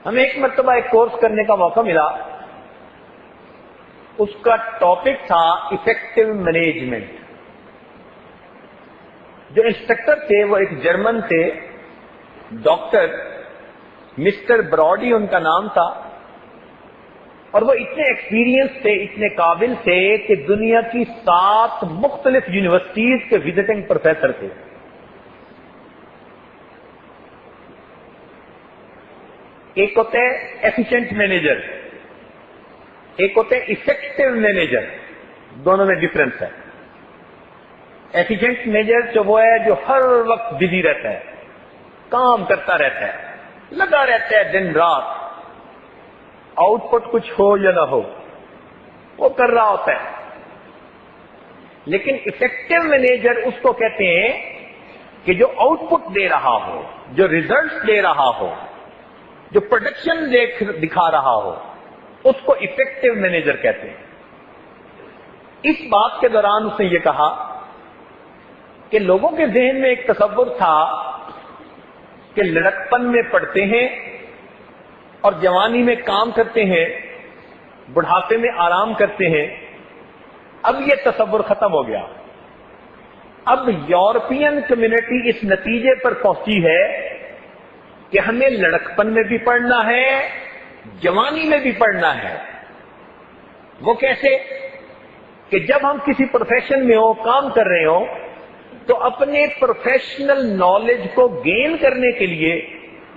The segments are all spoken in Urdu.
ہمیں ایک مرتبہ ایک کورس کرنے کا موقع ملا، اس کا ٹاپک تھا افیکٹو مینجمنٹ۔ جو انسٹرکٹر تھے وہ ایک جرمن تھے، ڈاکٹر مسٹر براڈی ان کا نام تھا، اور وہ اتنے ایکسپیرینس تھے، اتنے قابل تھے کہ دنیا کی 7 مختلف یونیورسٹیز کے وزٹنگ پروفیسر تھے۔ ایک ہوتے ہیں ایفیشینٹ مینیجر، ایک ہوتے ہیں افیکٹو مینیجر، دونوں میں ڈفرنس ہے۔ ایفیشینٹ مینیجر جو وہ ہے جو ہر وقت بزی رہتا ہے، کام کرتا رہتا ہے، لگا رہتا ہے دن رات، آؤٹ پٹ کچھ ہو یا نہ ہو وہ کر رہا ہوتا ہے۔ لیکن افیکٹو مینیجر اس کو کہتے ہیں کہ جو آؤٹ پٹ دے رہا ہو، جو ریزلٹس دے رہا ہو، جو پروڈکشن دکھا رہا ہو، اس کو افیکٹو مینیجر کہتے ہیں۔ اس بات کے دوران اس نے یہ کہا کہ لوگوں کے ذہن میں ایک تصور تھا کہ لڑکپن میں پڑھتے ہیں اور جوانی میں کام کرتے ہیں، بڑھاپے میں آرام کرتے ہیں۔ اب یہ تصور ختم ہو گیا۔ اب یورپین کمیونٹی اس نتیجے پر پہنچی ہے کہ ہمیں لڑکپن میں بھی پڑھنا ہے، جوانی میں بھی پڑھنا ہے۔ وہ کیسے؟ کہ جب ہم کسی پروفیشن میں ہو، کام کر رہے ہو، تو اپنے پروفیشنل نالج کو گین کرنے کے لیے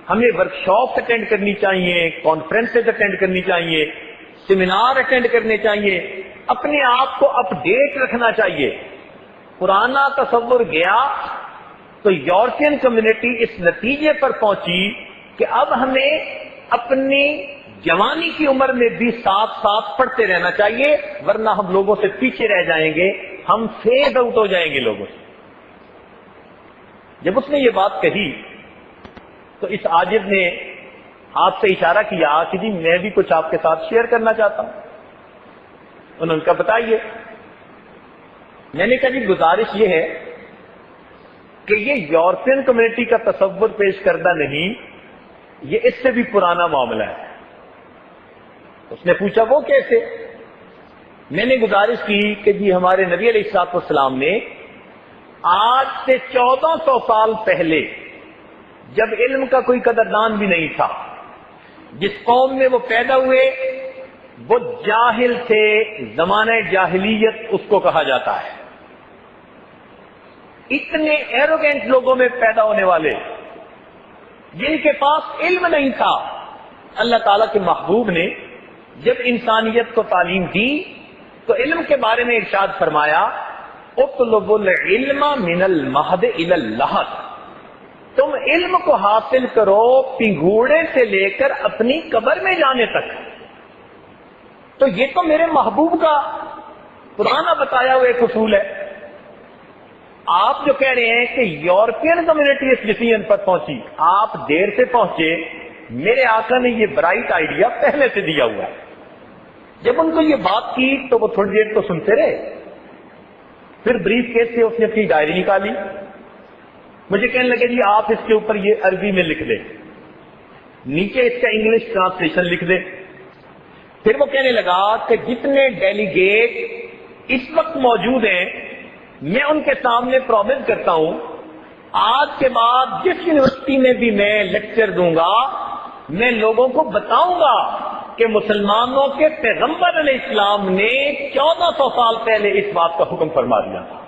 ہمیں ورکشاپ اٹینڈ کرنی چاہیے، کانفرنسز اٹینڈ کرنی چاہیے، سیمینار اٹینڈ کرنے چاہیے، اپنے آپ کو اپ ڈیٹ رکھنا چاہیے۔ پرانا تصور گیا تو یورپین کمیونٹی اس نتیجے پر پہنچی کہ اب ہمیں اپنی جوانی کی عمر میں بھی ساتھ ساتھ پڑھتے رہنا چاہیے، ورنہ ہم لوگوں سے پیچھے رہ جائیں گے، ہم فیڈ آؤٹ ہو جائیں گے لوگوں سے۔ جب اس نے یہ بات کہی تو اس عاجز نے ہاتھ سے اشارہ کیا کہ جی میں بھی کچھ آپ کے ساتھ شیئر کرنا چاہتا ہوں۔ انہوں نے کہا بتائیے۔ میں نے کہا جی گزارش یہ ہے کہ یہ یورپین کمیونٹی کا تصور پیش کردہ نہیں، یہ اس سے بھی پرانا معاملہ ہے۔ اس نے پوچھا وہ کیسے؟ میں نے گزارش کی کہ جی ہمارے نبی علیہ الصلوۃ والسلام نے آج سے 1400 سال پہلے، جب علم کا کوئی قدردان بھی نہیں تھا، جس قوم میں وہ پیدا ہوئے وہ جاہل تھے، زمانہ جاہلیت اس کو کہا جاتا ہے۔ اتنے ایروگینٹ لوگوں میں پیدا ہونے والے، جن کے پاس علم نہیں تھا، اللہ تعالیٰ کے محبوب نے جب انسانیت کو تعلیم دی تو علم کے بارے میں ارشاد فرمایا اطلبوا العلم من المہد الی اللحد، تم علم کو حاصل کرو پنگوڑے سے لے کر اپنی قبر میں جانے تک۔ تو یہ تو میرے محبوب کا پرانا بتایا ہوا ایک اصول ہے۔ آپ جو کہہ رہے ہیں کہ یورپین کمیونٹی اس ڈیسیژن پر پہنچی، آپ دیر سے پہنچے، میرے آقا نے یہ برائٹ آئیڈیا پہلے سے دیا ہوا ہے۔ جب ان کو یہ بات کی تو وہ تھوڑی دیر تو سنتے رہے، پھر بریف کیس سے اس نے اپنی ڈائری نکالی، مجھے کہنے لگے جی آپ اس کے اوپر یہ عربی میں لکھ دیں، نیچے اس کا انگلش ٹرانسلیشن لکھ دیں۔ پھر وہ کہنے لگا کہ جتنے ڈیلیگیٹ اس وقت موجود ہیں میں ان کے سامنے پرومس کرتا ہوں آج کے بعد جس یونیورسٹی میں بھی میں لیکچر دوں گا میں لوگوں کو بتاؤں گا کہ مسلمانوں کے پیغمبر علیہ السلام نے 1400 سال پہلے اس بات کا حکم فرما دیا تھا۔